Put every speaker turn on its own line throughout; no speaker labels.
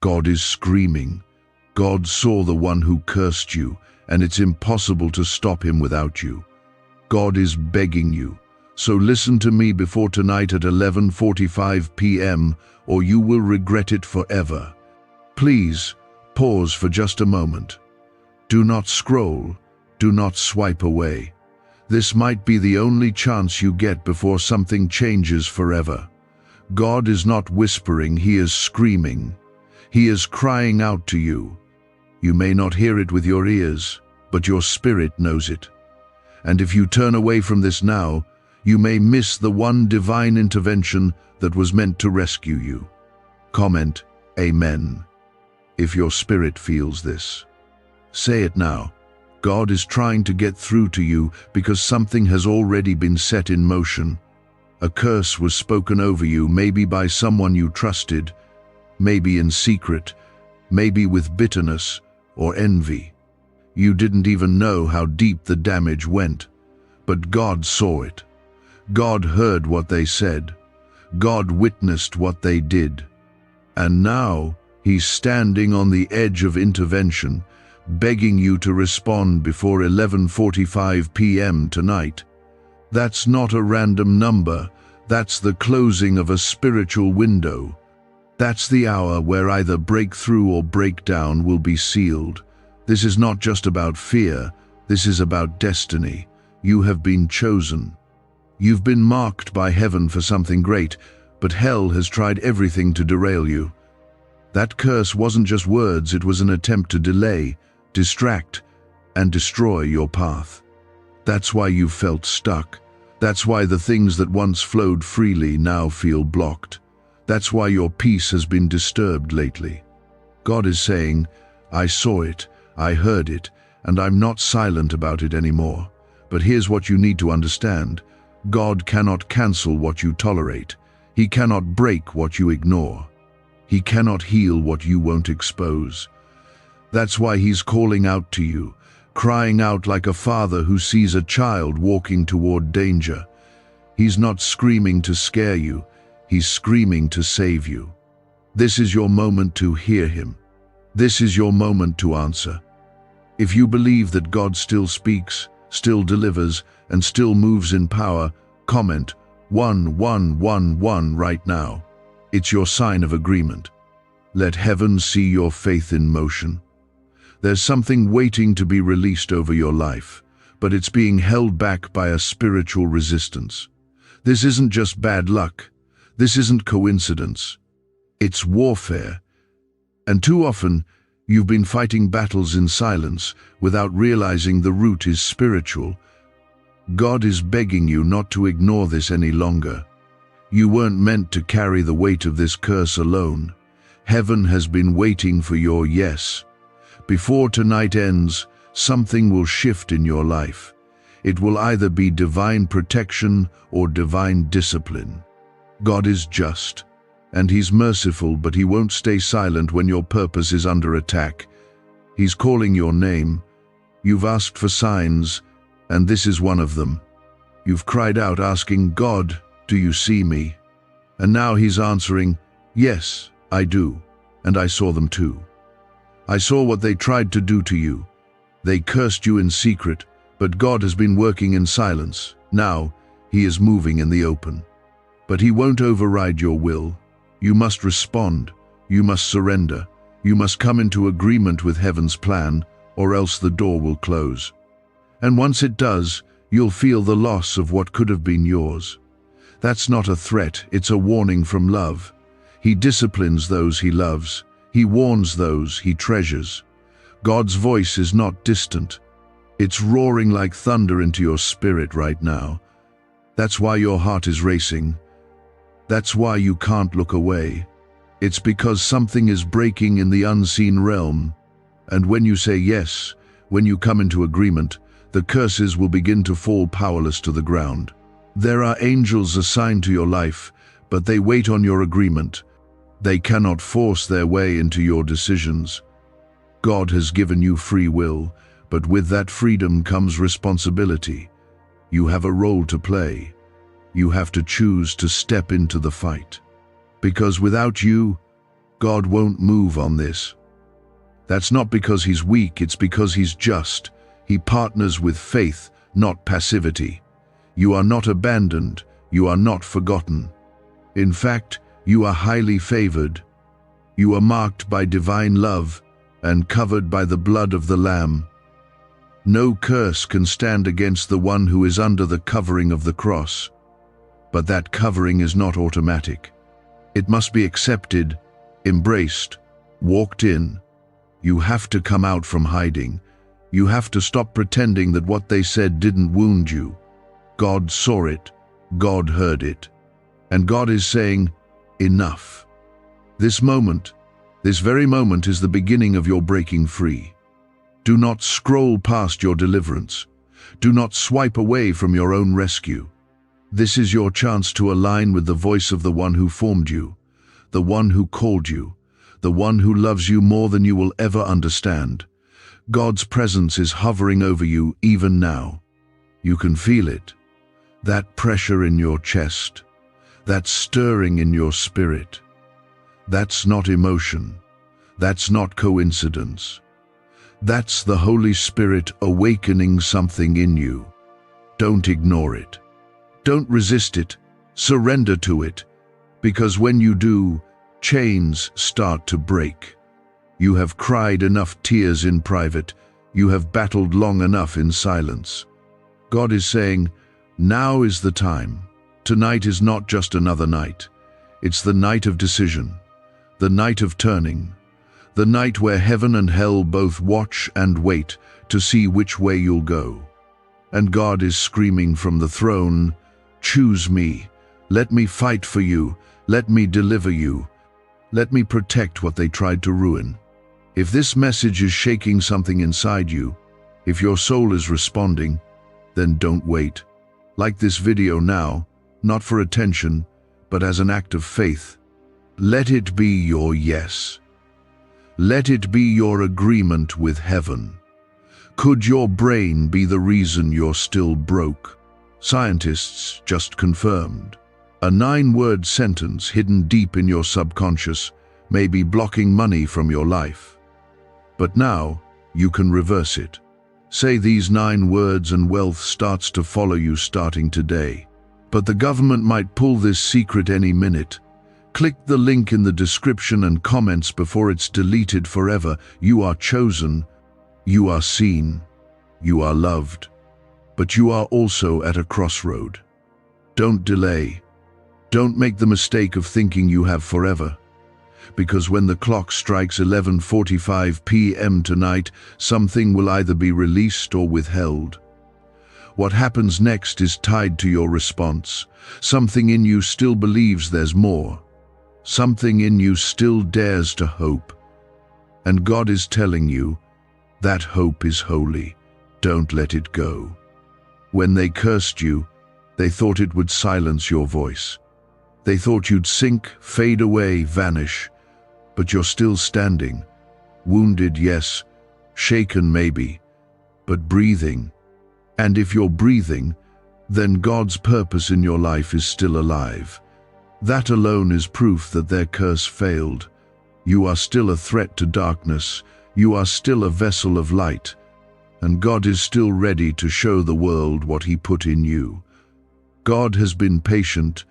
God is screaming. God saw the one who cursed you, and it's impossible to stop him without you. God is begging you. So listen to me before tonight at 11:45 p.m., or you will regret it forever. Please, pause for just a moment. Do not scroll. Do not swipe away. This might be the only chance you get before something changes forever. God is not whispering, He is screaming. He is crying out to you. You may not hear it with your ears, but your spirit knows it. And if you turn away from this now, you may miss the one divine intervention that was meant to rescue you. Comment, Amen, if your spirit feels this. Say it now. God is trying to get through to you because something has already been set in motion. A curse was spoken over you, maybe by someone you trusted, maybe in secret, maybe with bitterness or envy. You didn't even know how deep the damage went, but God saw it. God heard what they said. God witnessed what they did. And now He's standing on the edge of intervention, begging you to respond before 11:45 p.m. tonight. That's not a random number. That's the closing of a spiritual window. That's the hour where either breakthrough or breakdown will be sealed. This is not just about fear. This is about destiny. You have been chosen. You've been marked by heaven for something great, but hell has tried everything to derail you. That curse wasn't just words, it was an attempt to delay, distract, and destroy your path. That's why you felt stuck. That's why the things that once flowed freely now feel blocked. That's why your peace has been disturbed lately. God is saying, I saw it, I heard it, and I'm not silent about it anymore. But here's what you need to understand. God cannot cancel what you tolerate. He cannot break what you ignore. He cannot heal what you won't expose. That's why He's calling out to you, crying out like a father who sees a child walking toward danger. He's not screaming to scare you. He's screaming to save you. This is your moment to hear Him. This is your moment to answer. If you believe that God still speaks, still delivers, and still moves in power, comment 1111 right now. It's your sign of agreement. Let heaven see your faith in motion. There's something waiting to be released over your life, but it's being held back by a spiritual resistance. This isn't just bad luck. This isn't coincidence. It's warfare. And too often, you've been fighting battles in silence without realizing the root is spiritual. God is begging you not to ignore this any longer. You weren't meant to carry the weight of this curse alone. Heaven has been waiting for your yes. Before tonight ends, something will shift in your life. It will either be divine protection or divine discipline. God is just, and He's merciful, but He won't stay silent when your purpose is under attack. He's calling your name. You've asked for signs, and this is one of them. You've cried out asking, God, do you see me? And now He's answering, yes, I do, and I saw them too. I saw what they tried to do to you. They cursed you in secret, but God has been working in silence. Now, He is moving in the open. But He won't override your will. You must respond. You must surrender. You must come into agreement with heaven's plan, or else the door will close. And once it does, you'll feel the loss of what could have been yours. That's not a threat, it's a warning from love. He disciplines those He loves. He warns those He treasures. God's voice is not distant. It's roaring like thunder into your spirit right now. That's why your heart is racing. That's why you can't look away. It's because something is breaking in the unseen realm. And when you say yes, when you come into agreement, the curses will begin to fall powerless to the ground. There are angels assigned to your life, but they wait on your agreement. They cannot force their way into your decisions. God has given you free will, but with that freedom comes responsibility. You have a role to play. You have to choose to step into the fight. Because without you, God won't move on this. That's not because he's weak, it's because he's just. He partners with faith, not passivity. You are not abandoned, you are not forgotten. In fact, you are highly favored. You are marked by divine love and covered by the blood of the Lamb. No curse can stand against the one who is under the covering of the cross. But that covering is not automatic. It must be accepted, embraced, walked in. You have to come out from hiding. You have to stop pretending that what they said didn't wound you. God saw it, God heard it. And God is saying, enough. This moment, this very moment is the beginning of your breaking free. Do not scroll past your deliverance. Do not swipe away from your own rescue. This is your chance to align with the voice of the one who formed you, the one who called you, the one who loves you more than you will ever understand. God's presence is hovering over you even now. You can feel it. That pressure in your chest, that stirring in your spirit. That's not emotion. That's not coincidence. That's the Holy Spirit awakening something in you. Don't ignore it. Don't resist it. Surrender to it. Because when you do, chains start to break. You have cried enough tears in private. You have battled long enough in silence. God is saying, now is the time. Tonight is not just another night. It's the night of decision, the night of turning, the night where heaven and hell both watch and wait to see which way you'll go. And God is screaming from the throne, choose me. Let me fight for you. Let me deliver you. Let me protect what they tried to ruin. If this message is shaking something inside you, if your soul is responding, then don't wait. Like this video now, not for attention, but as an act of faith. Let it be your yes. Let it be your agreement with heaven. Could your brain be the reason you're still broke? Scientists just confirmed. A 9-word sentence hidden deep in your subconscious may be blocking money from your life. But now, you can reverse it. Say these 9 words and wealth starts to follow you starting today. But the government might pull this secret any minute. Click the link in the description and comments before it's deleted forever. You are chosen, you are seen, you are loved. But you are also at a crossroad. Don't delay. Don't make the mistake of thinking you have forever. Because when the clock strikes 11:45 p.m. tonight, something will either be released or withheld. What happens next is tied to your response. Something in you still believes there's more. Something in you still dares to hope. And God is telling you, that hope is holy. Don't let it go. When they cursed you, they thought it would silence your voice. They thought you'd sink, fade away, vanish. But you're still standing. Wounded, yes. Shaken, maybe. But breathing. And if you're breathing, then God's purpose in your life is still alive. That alone is proof that their curse failed. You are still a threat to darkness. You are still a vessel of light. And God is still ready to show the world what He put in you. God has been patient,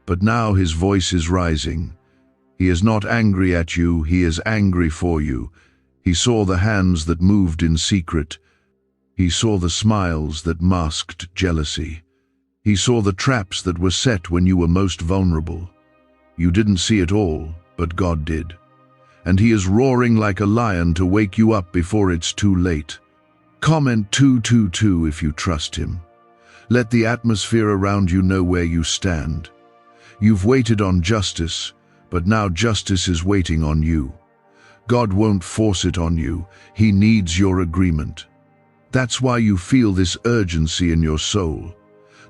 but now His voice is rising. He is not angry at you, He is angry for you. He saw the hands that moved in secret. He saw the smiles that masked jealousy. He saw the traps that were set when you were most vulnerable. You didn't see it all, but God did. And He is roaring like a lion to wake you up before it's too late. Comment 222 if you trust Him. Let the atmosphere around you know where you stand. You've waited on justice, but now justice is waiting on you. God won't force it on you. He needs your agreement. That's why you feel this urgency in your soul.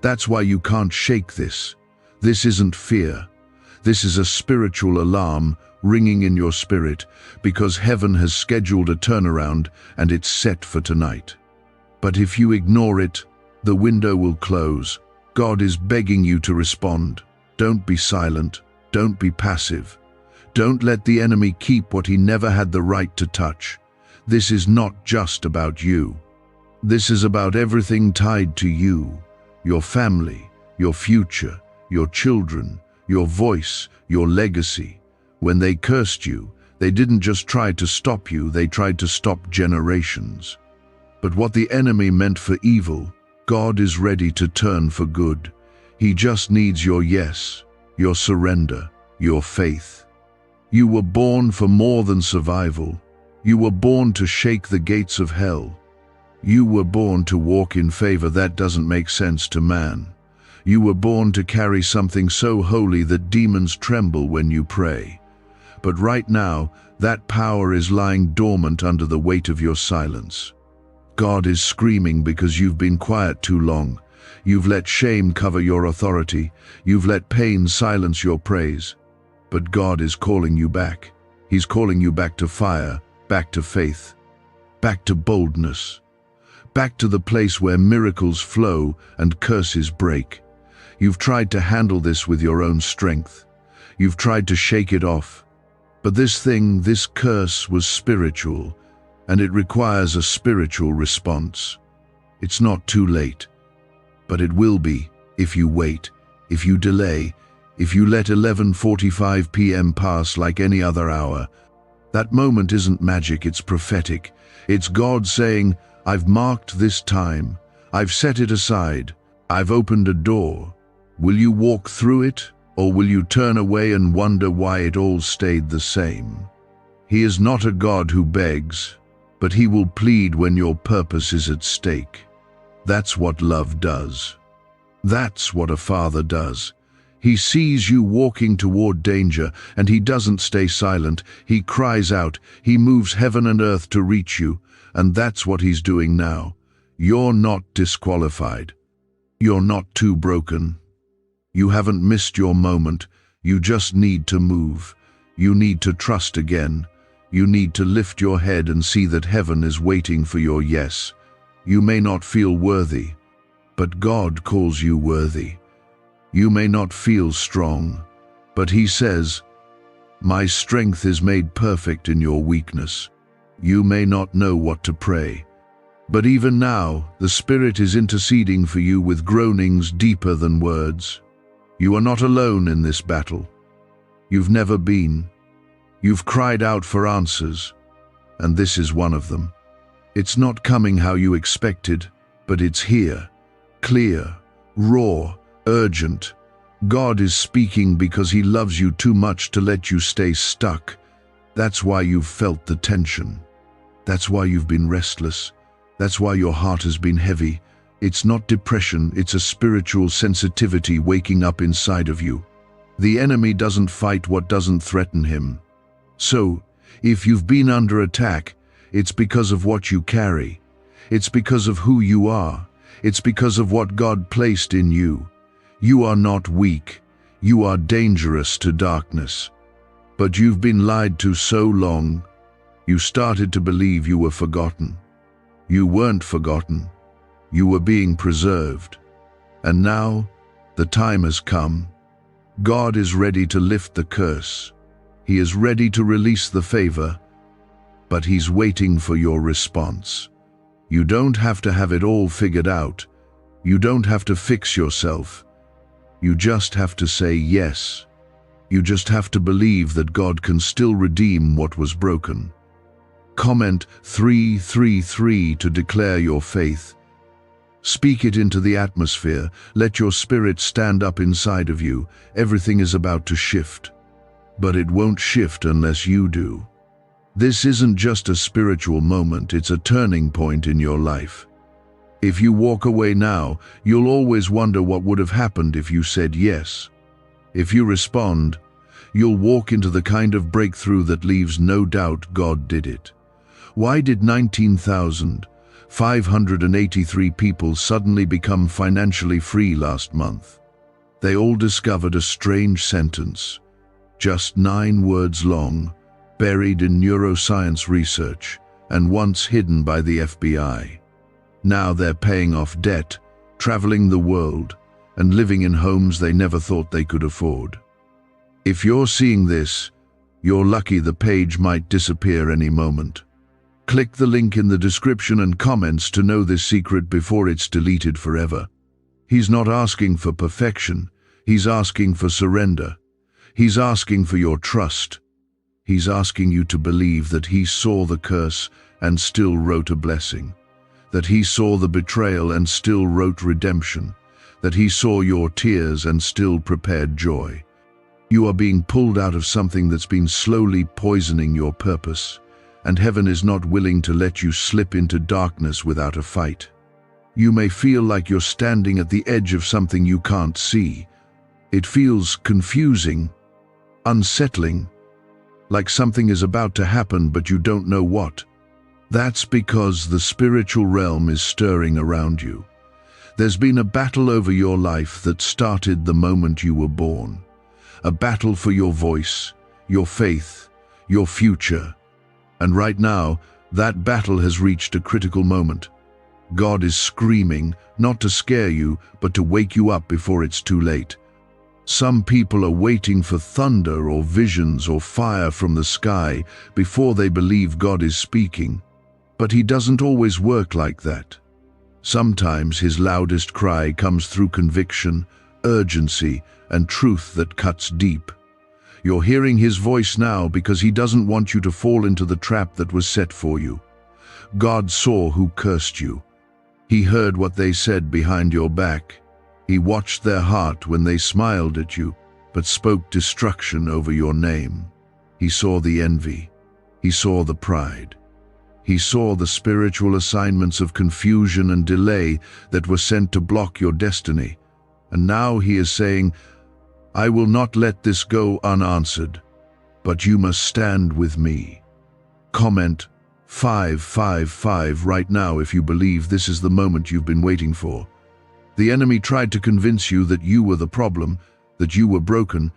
That's why you can't shake this. This isn't fear. This is a spiritual alarm ringing in your spirit because heaven has scheduled a turnaround and it's set for tonight. But if you ignore it, the window will close. God is begging you to respond. Don't be silent. Don't be passive. Don't let the enemy keep what he never had the right to touch. This is not just about you. This is about everything tied to you, your family, your future, your children, your voice, your legacy. When they cursed you, they didn't just try to stop you, they tried to stop generations. But what the enemy meant for evil, God is ready to turn for good. He just needs your yes, your surrender, your faith. You were born for more than survival. You were born to shake the gates of hell. You were born to walk in favor that doesn't make sense to man. You were born to carry something so holy that demons tremble when you pray. But right now, that power is lying dormant under the weight of your silence. God is screaming because you've been quiet too long. You've let shame cover your authority. You've let pain silence your praise. But God is calling you back. He's calling you back to fire, back to faith, back to boldness, back to the place where miracles flow and curses break. You've tried to handle this with your own strength. You've tried to shake it off. But this curse was spiritual, and it requires a spiritual response. It's not too late, but it will be if you wait, if you delay, if you let 11:45 p.m. pass like any other hour. That moment isn't magic, it's prophetic. It's God saying, I've marked this time. I've set it aside. I've opened a door. Will you walk through it, or will you turn away and wonder why it all stayed the same? He is not a God who begs, but he will plead when your purpose is at stake. That's what love does. That's what a father does. He sees you walking toward danger, and he doesn't stay silent. He cries out. He moves heaven and earth to reach you, and that's what he's doing now. You're not disqualified. You're not too broken. You haven't missed your moment. You just need to move. You need to trust again. You need to lift your head and see that heaven is waiting for your yes. You may not feel worthy, but God calls you worthy. You may not feel strong, but he says, my strength is made perfect in your weakness. You may not know what to pray, but even now the Spirit is interceding for you with groanings deeper than words. You are not alone in this battle. You've never been. You've cried out for answers, and this is one of them. It's not coming how you expected, but it's here, clear, raw, urgent. God is speaking because he loves you too much to let you stay stuck. That's why you've felt the tension. That's why you've been restless. That's why your heart has been heavy. It's not depression, it's a spiritual sensitivity waking up inside of you. The enemy doesn't fight what doesn't threaten him. So, if you've been under attack, it's because of what you carry. It's because of who you are. It's because of what God placed in you. You are not weak. You are dangerous to darkness. But you've been lied to so long, you started to believe you were forgotten. You weren't forgotten. You were being preserved. And now, the time has come. God is ready to lift the curse. He is ready to release the favor, but he's waiting for your response. You don't have to have it all figured out. You don't have to fix yourself. You just have to say yes. You just have to believe that God can still redeem what was broken. Comment 333 to declare your faith. Speak it into the atmosphere. Let your spirit stand up inside of you. Everything is about to shift. But it won't shift unless you do. This isn't just a spiritual moment, it's a turning point in your life. If you walk away now, you'll always wonder what would have happened if you said yes. If you respond, you'll walk into the kind of breakthrough that leaves no doubt God did it. Why did 19,583 people suddenly become financially free last month? They all discovered a strange sentence, just 9 words long, buried in neuroscience research, and once hidden by the FBI. Now they're paying off debt, traveling the world, and living in homes they never thought they could afford. If you're seeing this, You're lucky the page might disappear any moment. Click the link in the description and comments to know this secret before it's deleted forever. He's not asking for perfection. He's asking for surrender. He's asking for your trust. He's asking you to believe that he saw the curse and still wrote a blessing, that he saw the betrayal and still wrote redemption, that he saw your tears and still prepared joy. You are being pulled out of something that's been slowly poisoning your purpose, and heaven is not willing to let you slip into darkness without a fight. You may feel like you're standing at the edge of something you can't see. It feels confusing, unsettling, like something is about to happen but you don't know what. That's because the spiritual realm is stirring around you. There's been a battle over your life that started the moment you were born. A battle for your voice, your faith, your future. And right now, that battle has reached a critical moment. God is screaming, not to scare you, but to wake you up before it's too late. Some people are waiting for thunder or visions or fire from the sky before they believe God is speaking. But he doesn't always work like that. Sometimes his loudest cry comes through conviction, urgency, and truth that cuts deep. You're hearing his voice now because he doesn't want you to fall into the trap that was set for you. God saw who cursed you. He heard what they said behind your back. He watched their heart when they smiled at you, but spoke destruction over your name. He saw the envy. He saw the pride. He saw the spiritual assignments of confusion and delay that were sent to block your destiny. And now he is saying, I will not let this go unanswered, but you must stand with me. Comment 555 right now if you believe this is the moment you've been waiting for. The enemy tried to convince you that you were the problem, that you were broken,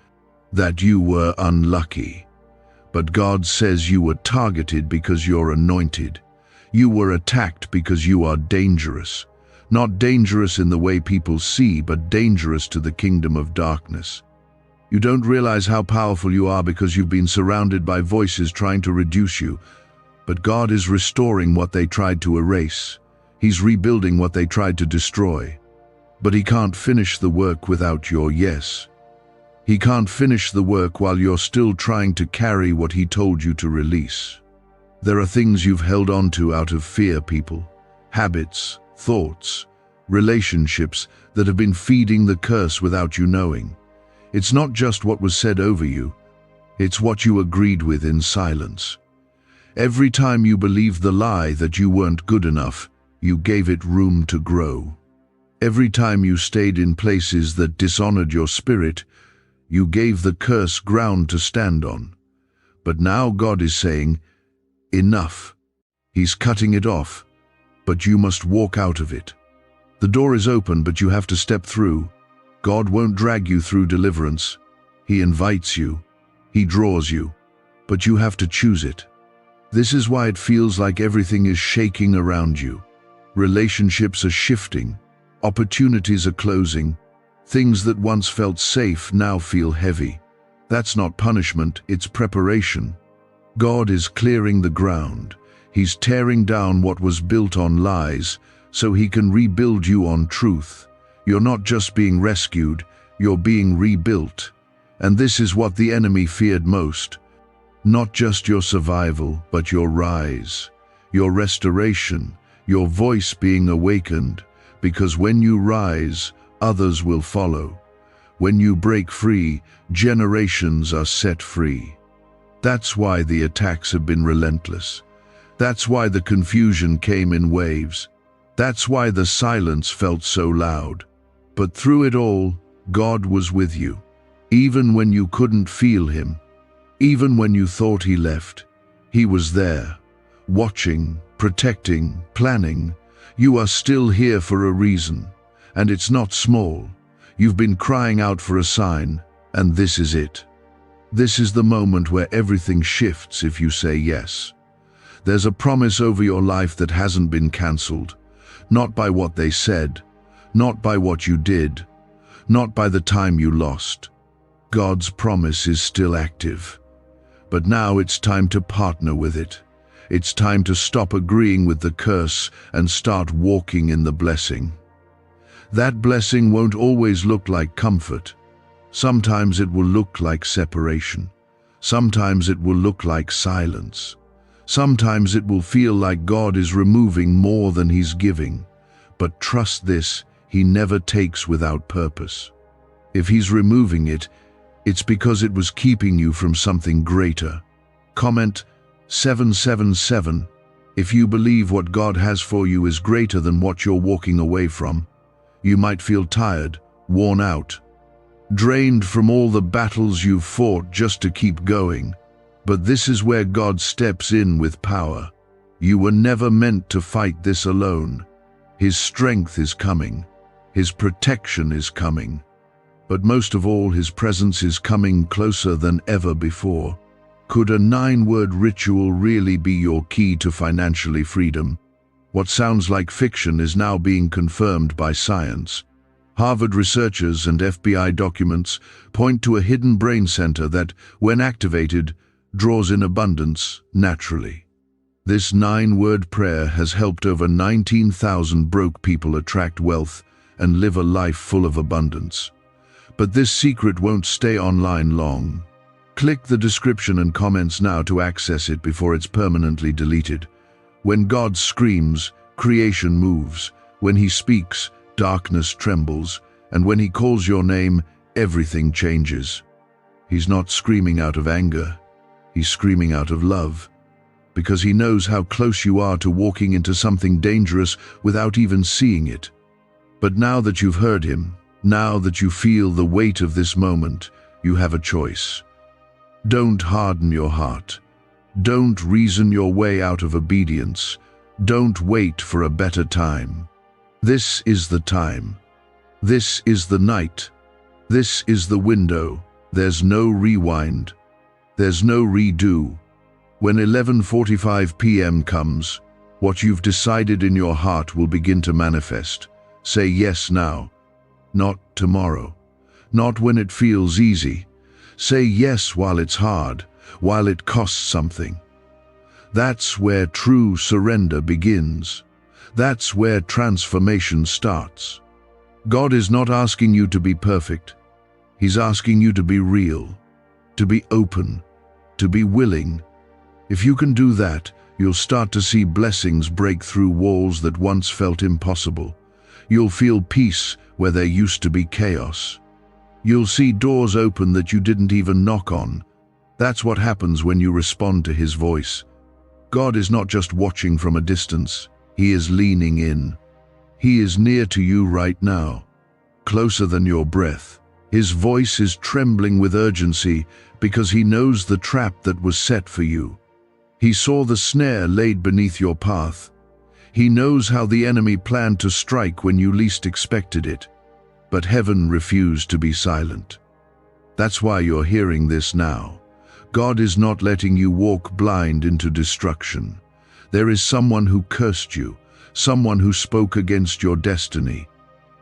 that you were unlucky. But God says you were targeted because you're anointed. You were attacked because you are dangerous. Not dangerous in the way people see, but dangerous to the kingdom of darkness. You don't realize how powerful you are because you've been surrounded by voices trying to reduce you. But God is restoring what they tried to erase. He's rebuilding what they tried to destroy. But he can't finish the work without your yes. He can't finish the work while you're still trying to carry what he told you to release. There are things you've held on to out of fear, people. Habits, thoughts, relationships that have been feeding the curse without you knowing. It's not just what was said over you. It's what you agreed with in silence. Every time you believed the lie that you weren't good enough, you gave it room to grow. Every time you stayed in places that dishonored your spirit, you gave the curse ground to stand on. But now God is saying, enough. He's cutting it off, but you must walk out of it. The door is open, but you have to step through. God won't drag you through deliverance. He invites you. He draws you, but you have to choose it. This is why it feels like everything is shaking around you. Relationships are shifting. Opportunities are closing. Things that once felt safe now feel heavy. That's not punishment, it's preparation. God is clearing the ground. He's tearing down what was built on lies so he can rebuild you on truth. You're not just being rescued, you're being rebuilt. And this is what the enemy feared most. Not just your survival, but your rise, your restoration, your voice being awakened. Because when you rise, others will follow. When you break free, generations are set free. That's why the attacks have been relentless. That's why the confusion came in waves. That's why the silence felt so loud. But through it all, God was with you. Even when you couldn't feel him, even when you thought he left, he was there, watching, protecting, planning. You are still here for a reason, and it's not small. You've been crying out for a sign, and this is it. This is the moment where everything shifts if you say yes. There's a promise over your life that hasn't been cancelled, not by what they said, not by what you did, not by the time you lost. God's promise is still active. But now it's time to partner with it. It's time to stop agreeing with the curse and start walking in the blessing. That blessing won't always look like comfort. Sometimes it will look like separation. Sometimes it will look like silence. Sometimes it will feel like God is removing more than He's giving. But trust this, He never takes without purpose. If He's removing it, it's because it was keeping you from something greater. Comment 777 if you believe what God has for you is greater than what you're walking away from. You might feel tired, worn out, drained from all the battles you've fought just to keep going. But this is where God steps in with power. You were never meant to fight this alone. His strength is coming. His protection is coming. But most of all, His presence is coming closer than ever before. Could a 9-word ritual really be your key to financially freedom? What sounds like fiction is now being confirmed by science. Harvard researchers and FBI documents point to a hidden brain center that, when activated, draws in abundance naturally. This 9-word prayer has helped over 19,000 broke people attract wealth and live a life full of abundance. But this secret won't stay online long. Click the description and comments now to access it before it's permanently deleted. When God screams, creation moves. When He speaks, darkness trembles. And when He calls your name, everything changes. He's not screaming out of anger. He's screaming out of love. Because He knows how close you are to walking into something dangerous without even seeing it. But now that you've heard Him, now that you feel the weight of this moment, you have a choice. Don't harden your heart. Don't reason your way out of obedience. Don't wait for a better time. This is the time. This is the night. This is the window. There's no rewind. There's no redo. When 11:45 p.m. comes, what you've decided in your heart will begin to manifest. Say yes now. Not tomorrow. Not when it feels easy. Say yes while it's hard, while it costs something. That's where true surrender begins. That's where transformation starts. God is not asking you to be perfect. He's asking you to be real, to be open, to be willing. If you can do that, you'll start to see blessings break through walls that once felt impossible. You'll feel peace where there used to be chaos. You'll see doors open that you didn't even knock on. That's what happens when you respond to His voice. God is not just watching from a distance. He is leaning in. He is near to you right now, closer than your breath. His voice is trembling with urgency because He knows the trap that was set for you. He saw the snare laid beneath your path. He knows how the enemy planned to strike when you least expected it. But heaven refused to be silent. That's why you're hearing this now. God is not letting you walk blind into destruction. There is someone who cursed you, someone who spoke against your destiny.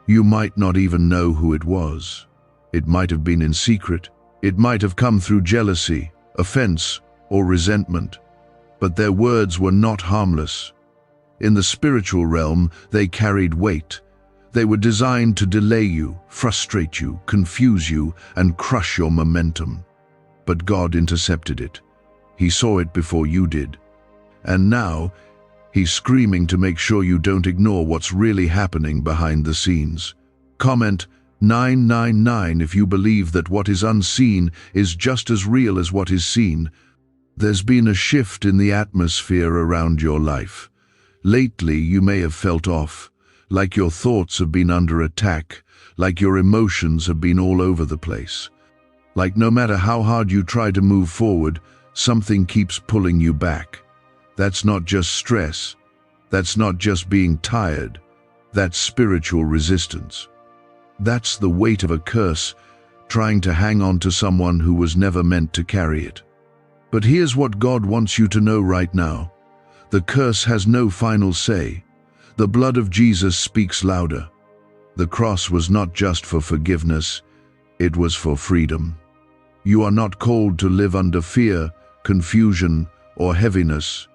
You might not even know who it was. It might have been in secret. It might have come through jealousy, offense, or resentment. But their words were not harmless. In the spiritual realm, they carried weight. They were designed to delay you, frustrate you, confuse you, and crush your momentum. But God intercepted it. He saw it before you did. And now, He's screaming to make sure you don't ignore what's really happening behind the scenes. Comment 999 if you believe that what is unseen is just as real as what is seen. There's been a shift in the atmosphere around your life. Lately, you may have felt off, like your thoughts have been under attack, like your emotions have been all over the place. Like no matter how hard you try to move forward, something keeps pulling you back. That's not just stress. That's not just being tired. That's spiritual resistance. That's the weight of a curse, trying to hang on to someone who was never meant to carry it. But here's what God wants you to know right now. The curse has no final say. The blood of Jesus speaks louder. The cross was not just for forgiveness, it was for freedom. You are not called to live under fear, confusion, or heaviness.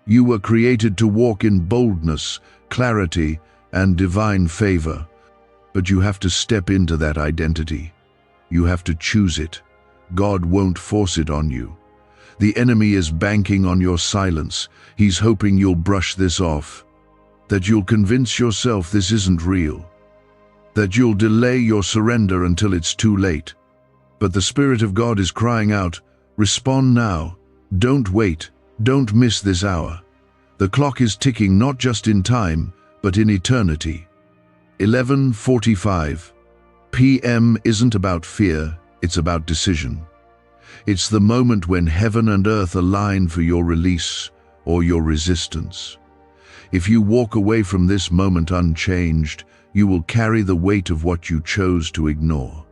You were created to walk in boldness, clarity, and divine favor. But you have to step into that identity. You have to choose it. God won't force it on you. The enemy is banking on your silence. He's hoping you'll brush this off, that you'll convince yourself this isn't real, that you'll delay your surrender until it's too late. But the Spirit of God is crying out, respond now. Don't wait. Don't miss this hour. The clock is ticking not just in time, but in eternity. 11:45 p.m. isn't about fear, it's about decision. It's the moment when heaven and earth align for your release or your resistance. If you walk away from this moment unchanged, you will carry the weight of what you chose to ignore.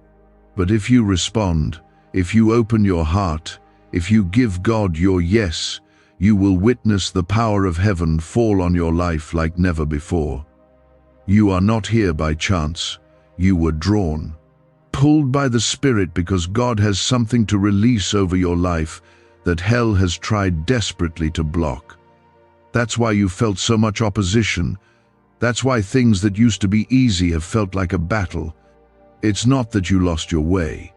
But if you respond, if you open your heart, if you give God your yes, you will witness the power of heaven fall on your life like never before. You are not here by chance. You were drawn, pulled by the Spirit because God has something to release over your life that hell has tried desperately to block. That's why you felt so much opposition. That's why things that used to be easy have felt like a battle. It's not that you lost your way.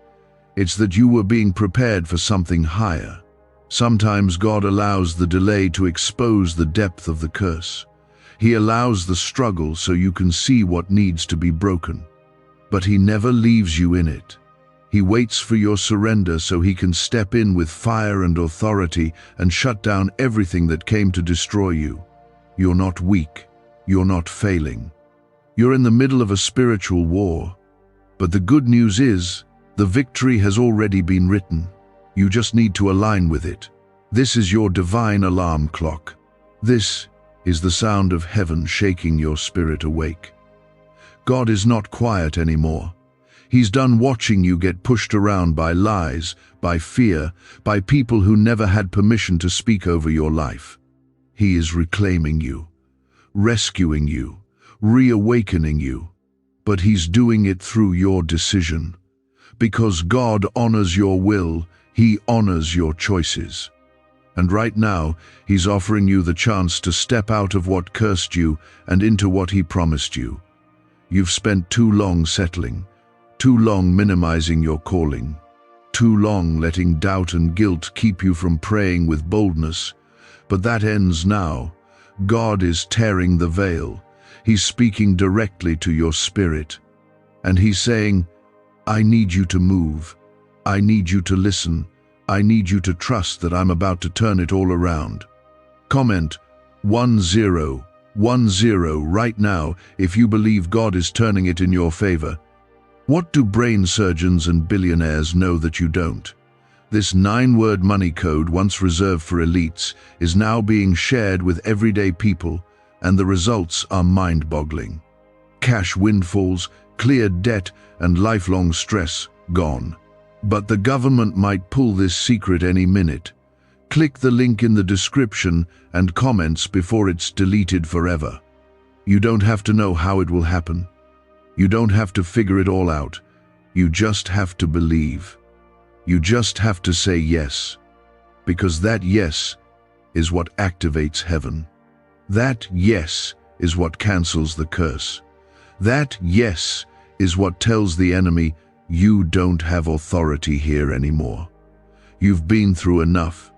It's that you were being prepared for something higher. Sometimes God allows the delay to expose the depth of the curse. He allows the struggle so you can see what needs to be broken. But He never leaves you in it. He waits for your surrender so He can step in with fire and authority and shut down everything that came to destroy you. You're not weak. You're not failing. You're in the middle of a spiritual war. But the good news is, the victory has already been written. You just need to align with it. This is your divine alarm clock. This is the sound of heaven shaking your spirit awake. God is not quiet anymore. He's done watching you get pushed around by lies, by fear, by people who never had permission to speak over your life. He is reclaiming you, rescuing you, reawakening you. But He's doing it through your decision. Because God honors your will, He honors your choices. And right now, He's offering you the chance to step out of what cursed you and into what He promised you. You've spent too long settling, too long minimizing your calling, too long letting doubt and guilt keep you from praying with boldness. But that ends now. God is tearing the veil. He's speaking directly to your spirit. And He's saying, I need you to move. I need you to listen. I need you to trust that I'm about to turn it all around. Comment 1010 right now if you believe God is turning it in your favor. What do brain surgeons and billionaires know that you don't? This 9-word money code, once reserved for elites, is now being shared with everyday people, and the results are mind-boggling. Cash windfalls, cleared debt, and lifelong stress gone. But the government might pull this secret any minute. Click the link in the description and comments before it's deleted forever. You don't have to know how it will happen. You don't have to figure it all out. You just have to believe. You just have to say yes. Because that yes is what activates heaven. That yes is what cancels the curse. That yes is what tells the enemy, you don't have authority here anymore. You've been through enough.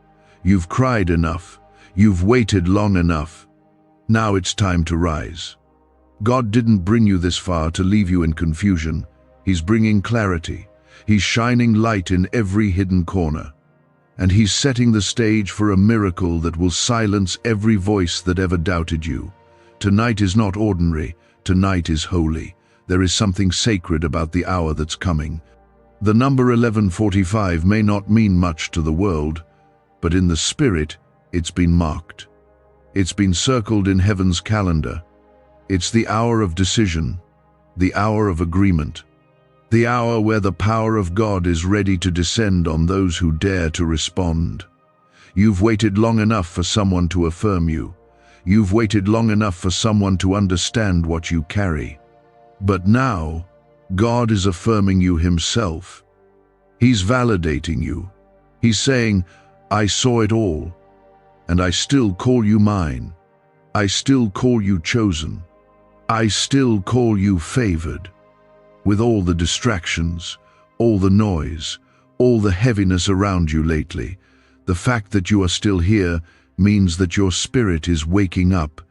You've cried enough. You've waited long enough. Now it's time to rise. God didn't bring you this far to leave you in confusion. He's bringing clarity. He's shining light in every hidden corner. And He's setting the stage for a miracle that will silence every voice that ever doubted you. Tonight is not ordinary. Tonight is holy. There is something sacred about the hour that's coming. The number 11:45 may not mean much to the world, but in the spirit, it's been marked. It's been circled in heaven's calendar. It's the hour of decision, the hour of agreement, the hour where the power of God is ready to descend on those who dare to respond. You've waited long enough for someone to affirm you. You've waited long enough for someone to understand what you carry. But now, God is affirming you Himself. He's validating you. He's saying, I saw it all, and I still call you mine. I still call you chosen. I still call you favored. With all the distractions, all the noise, all the heaviness around you lately, the fact that you are still here means that your spirit is waking up.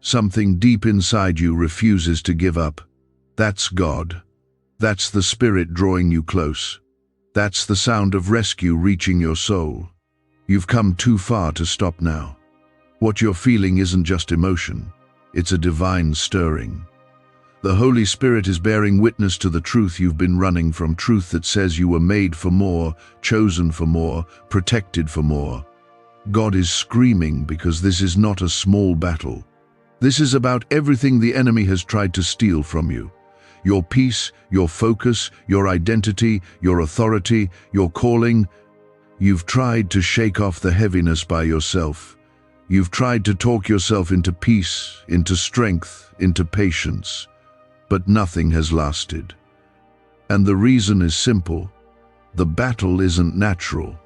Something deep inside you refuses to give up. That's God. That's the Spirit drawing you close. That's the sound of rescue reaching your soul. You've come too far to stop now. What you're feeling isn't just emotion, it's a divine stirring. The Holy Spirit is bearing witness to the truth you've been running from, truth that says you were made for more, chosen for more, protected for more. God is screaming because this is not a small battle. This is about everything the enemy has tried to steal from you. Your peace, your focus, your identity, your authority, your calling. You've tried to shake off the heaviness by yourself. You've tried to talk yourself into peace, into strength, into patience. But nothing has lasted. And the reason is simple. The battle isn't natural.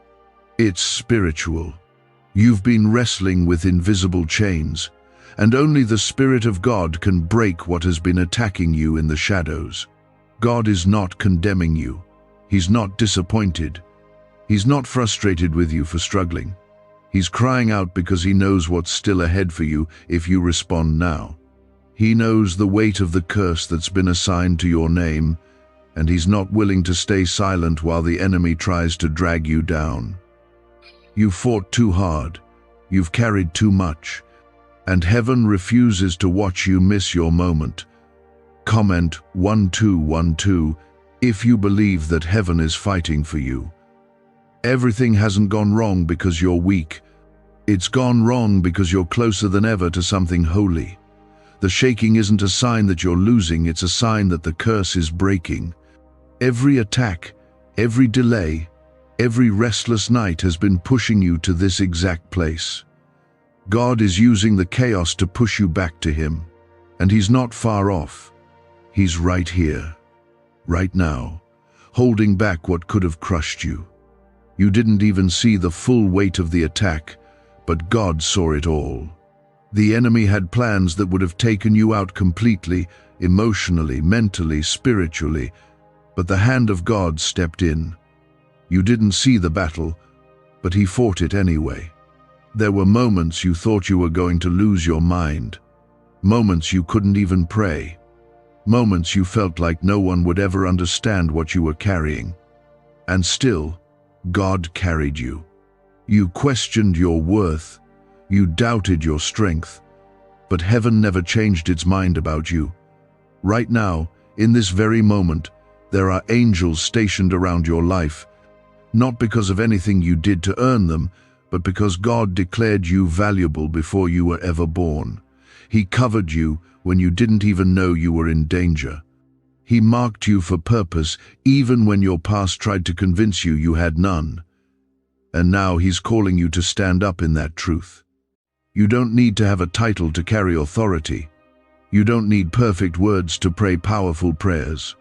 It's spiritual. You've been wrestling with invisible chains, and only the Spirit of God can break what has been attacking you in the shadows. God is not condemning you. He's not disappointed. He's not frustrated with you for struggling. He's crying out because he knows what's still ahead for you if you respond now. He knows the weight of the curse that's been assigned to your name, and he's not willing to stay silent while the enemy tries to drag you down. You've fought too hard. You've carried too much. And heaven refuses to watch you miss your moment. Comment 1212 if you believe that heaven is fighting for you. Everything hasn't gone wrong because you're weak. It's gone wrong because you're closer than ever to something holy. The shaking isn't a sign that you're losing, it's a sign that the curse is breaking. Every attack, every delay, every restless night has been pushing you to this exact place. God is using the chaos to push you back to him, and he's not far off. He's right here, right now, holding back what could have crushed you. You didn't even see the full weight of the attack, but God saw it all. The enemy had plans that would have taken you out completely, emotionally, mentally, spiritually, but the hand of God stepped in. You didn't see the battle, but he fought it anyway. There were moments you thought you were going to lose your mind, moments you couldn't even pray, moments you felt like no one would ever understand what you were carrying. And still, God carried you. You questioned your worth, you doubted your strength, but heaven never changed its mind about you. Right now, in this very moment, there are angels stationed around your life, not because of anything you did to earn them, but because God declared you valuable before you were ever born. He covered you when you didn't even know you were in danger. He marked you for purpose even when your past tried to convince you you had none. And now he's calling you to stand up in that truth. You don't need to have a title to carry authority. You don't need perfect words to pray powerful prayers.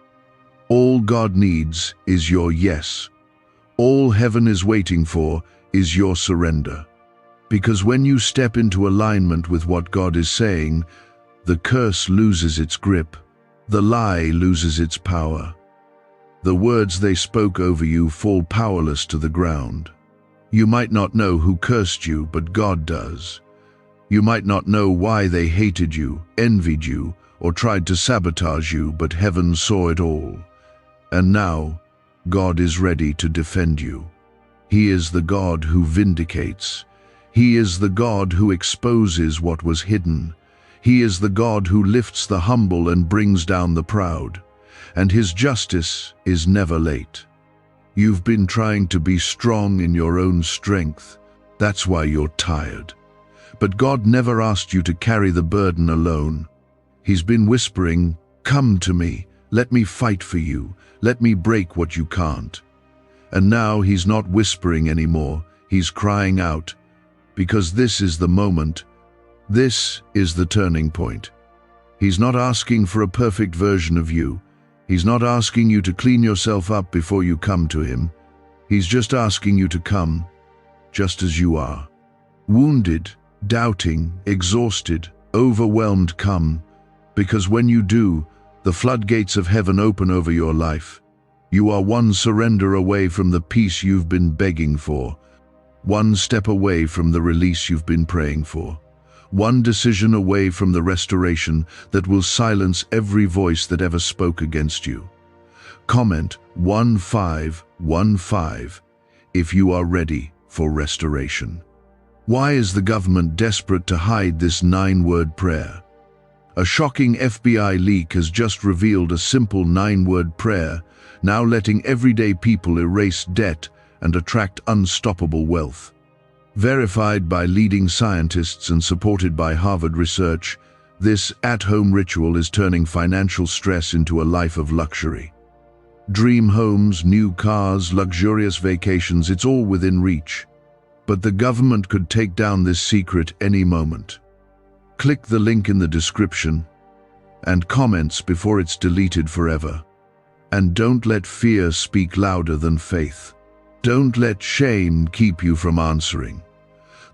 All God needs is your yes. All heaven is waiting for is your surrender. Because when you step into alignment with what God is saying, the curse loses its grip, the lie loses its power. The words they spoke over you fall powerless to the ground. You might not know who cursed you, but God does. You might not know why they hated you, envied you, or tried to sabotage you, but heaven saw it all. And now, God is ready to defend you. He is the God who vindicates. He is the God who exposes what was hidden. He is the God who lifts the humble and brings down the proud. And his justice is never late. You've been trying to be strong in your own strength. That's why you're tired. But God never asked you to carry the burden alone. He's been whispering, "Come to me, let me fight for you, let me break what you can't." And now he's not whispering anymore, he's crying out, because this is the moment, this is the turning point. He's not asking for a perfect version of you. He's not asking you to clean yourself up before you come to him. He's just asking you to come, just as you are. Wounded, doubting, exhausted, overwhelmed, come, because when you do, the floodgates of heaven open over your life. You are one surrender away from the peace you've been begging for, one step away from the release you've been praying for, one decision away from the restoration that will silence every voice that ever spoke against you. Comment 1515 if you are ready for restoration. Why is the government desperate to hide this 9-word prayer? A shocking FBI leak has just revealed a simple 9-word prayer, now letting everyday people erase debt and attract unstoppable wealth. Verified by leading scientists and supported by Harvard research, this at-home ritual is turning financial stress into a life of luxury. Dream homes, new cars, luxurious vacations, it's all within reach. But the government could take down this secret any moment. Click the link in the description and comments before it's deleted forever. And don't let fear speak louder than faith. Don't let shame keep you from answering.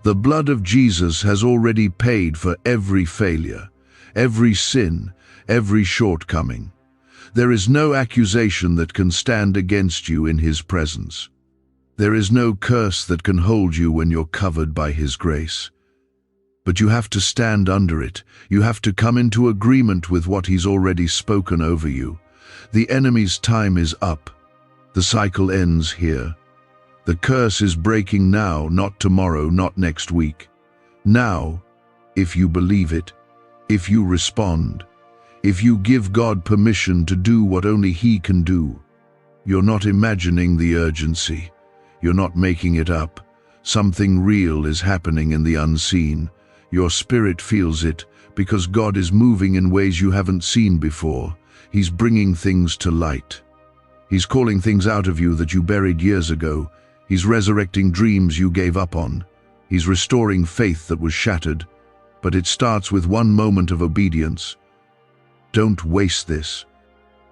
The blood of Jesus has already paid for every failure, every sin, every shortcoming. There is no accusation that can stand against you in His presence. There is no curse that can hold you when you're covered by His grace. But you have to stand under it. You have to come into agreement with what He's already spoken over you. The enemy's time is up. The cycle ends here. The curse is breaking now, not tomorrow, not next week. Now, if you believe it, if you respond, if you give God permission to do what only He can do. You're not imagining the urgency. You're not making it up. Something real is happening in the unseen. Your spirit feels it because God is moving in ways you haven't seen before. He's bringing things to light. He's calling things out of you that you buried years ago. He's resurrecting dreams you gave up on. He's restoring faith that was shattered. But it starts with one moment of obedience. Don't waste this.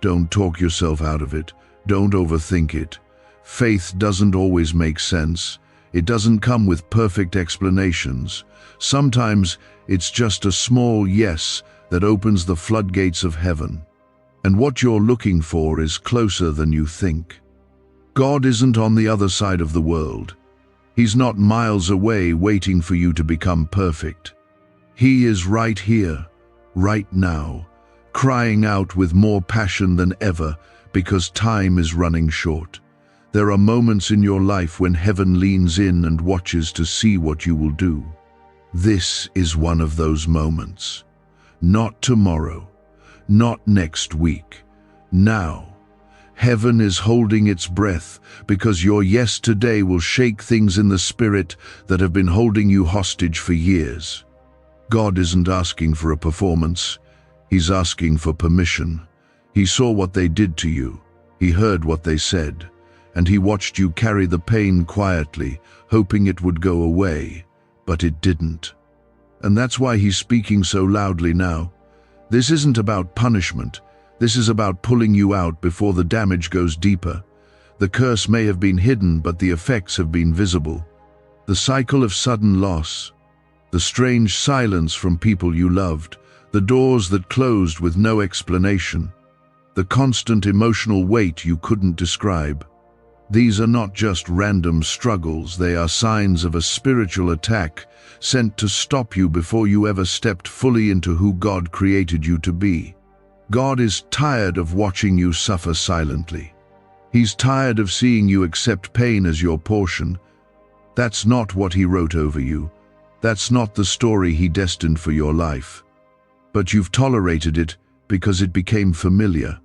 Don't talk yourself out of it. Don't overthink it. Faith doesn't always make sense. It doesn't come with perfect explanations. Sometimes it's just a small yes that opens the floodgates of heaven. And what you're looking for is closer than you think. God isn't on the other side of the world. He's not miles away waiting for you to become perfect. He is right here, right now, crying out with more passion than ever because time is running short. There are moments in your life when heaven leans in and watches to see what you will do. This is one of those moments. Not tomorrow, not next week, now. Heaven is holding its breath because your yes today will shake things in the spirit that have been holding you hostage for years. God isn't asking for a performance. He's asking for permission. He saw what they did to you. He heard what they said. And He watched you carry the pain quietly, hoping it would go away. But it didn't. And that's why He's speaking so loudly now. This isn't about punishment. This is about pulling you out before the damage goes deeper. The curse may have been hidden, but the effects have been visible. The cycle of sudden loss, the strange silence from people you loved, the doors that closed with no explanation, the constant emotional weight you couldn't describe. These are not just random struggles, they are signs of a spiritual attack sent to stop you before you ever stepped fully into who God created you to be. God is tired of watching you suffer silently. He's tired of seeing you accept pain as your portion. That's not what He wrote over you. That's not the story He destined for your life. But you've tolerated it because it became familiar.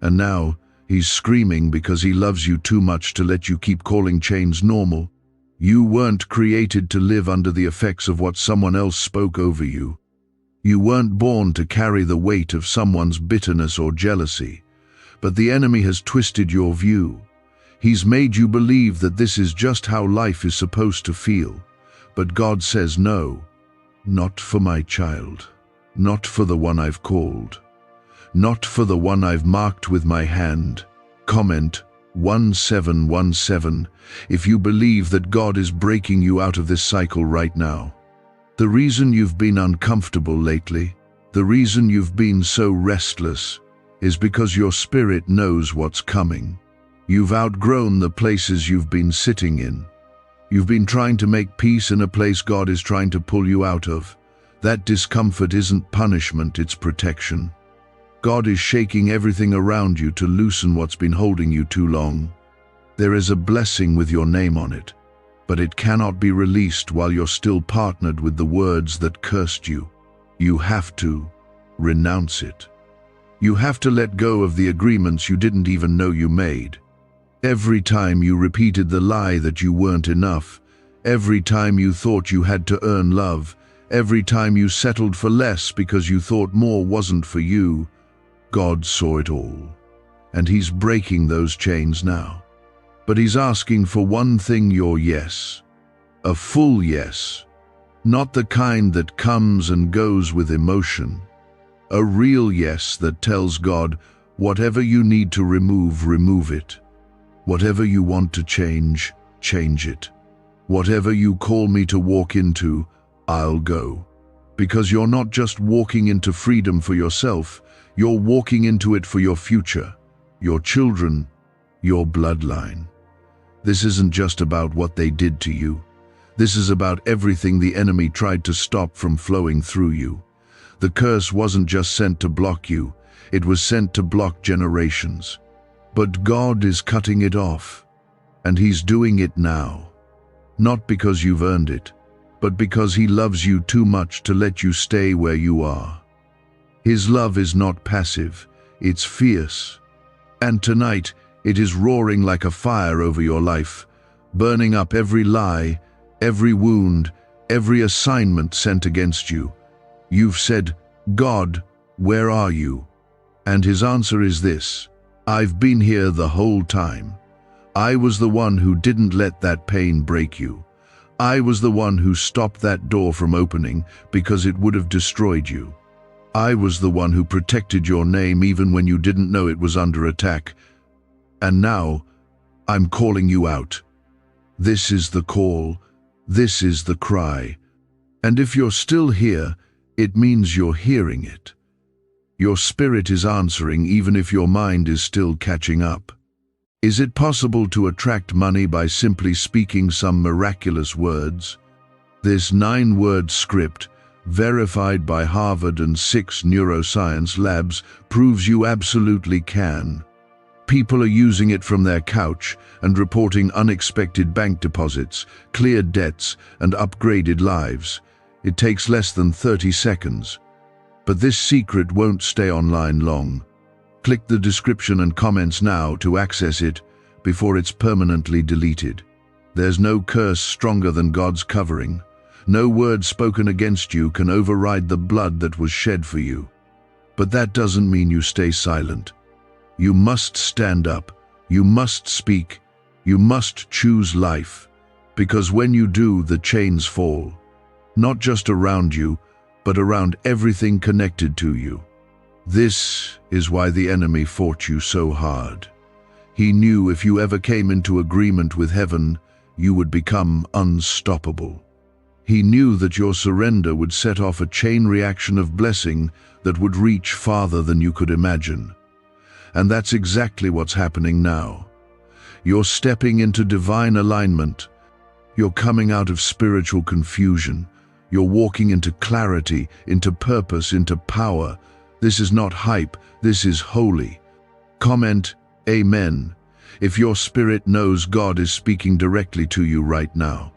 And now, He's screaming because He loves you too much to let you keep calling chains normal. You weren't created to live under the effects of what someone else spoke over you. You weren't born to carry the weight of someone's bitterness or jealousy. But the enemy has twisted your view. He's made you believe that this is just how life is supposed to feel. But God says no, not for my child, not for the one I've called, not for the one I've marked with my hand. Comment 1717 if you believe that God is breaking you out of this cycle right now. The reason you've been uncomfortable lately, the reason you've been so restless, is because your spirit knows what's coming. You've outgrown the places you've been sitting in. You've been trying to make peace in a place God is trying to pull you out of. That discomfort isn't punishment, it's protection. God is shaking everything around you to loosen what's been holding you too long. There is a blessing with your name on it, but it cannot be released while you're still partnered with the words that cursed you. You have to renounce it. You have to let go of the agreements you didn't even know you made. Every time you repeated the lie that you weren't enough, every time you thought you had to earn love, every time you settled for less because you thought more wasn't for you, God saw it all. And He's breaking those chains now. But He's asking for one thing: your yes. A full yes. Not the kind that comes and goes with emotion. A real yes that tells God, whatever you need to remove, remove it. Whatever you want to change, change it. Whatever you call me to walk into, I'll go. Because you're not just walking into freedom for yourself, you're walking into it for your future, your children, your bloodline. This isn't just about what they did to you. This is about everything the enemy tried to stop from flowing through you. The curse wasn't just sent to block you, it was sent to block generations. But God is cutting it off, and He's doing it now. Not because you've earned it, but because He loves you too much to let you stay where you are. His love is not passive, it's fierce. And tonight, it is roaring like a fire over your life, burning up every lie, every wound, every assignment sent against you. You've said, God, where are you? And His answer is this: I've been here the whole time. I was the one who didn't let that pain break you. I was the one who stopped that door from opening because it would have destroyed you. I was the one who protected your name even when you didn't know it was under attack. And now, I'm calling you out. This is the call. This is the cry. And if you're still here, it means you're hearing it. Your spirit is answering even if your mind is still catching up. Is it possible to attract money by simply speaking some miraculous words? This 9-word script, verified by Harvard and 6 neuroscience labs, proves you absolutely can. People are using it from their couch and reporting unexpected bank deposits, cleared debts, and upgraded lives. It takes less than 30 seconds. But this secret won't stay online long. Click the description and comments now to access it before it's permanently deleted. There's no curse stronger than God's covering. No word spoken against you can override the blood that was shed for you. But that doesn't mean you stay silent. You must stand up. You must speak. You must choose life. Because when you do, the chains fall. Not just around you, but around everything connected to you. This is why the enemy fought you so hard. He knew if you ever came into agreement with heaven, you would become unstoppable. He knew that your surrender would set off a chain reaction of blessing that would reach farther than you could imagine. And that's exactly what's happening now. You're stepping into divine alignment. You're coming out of spiritual confusion. You're walking into clarity, into purpose, into power. This is not hype, this is holy. Comment, Amen, if your spirit knows God is speaking directly to you right now.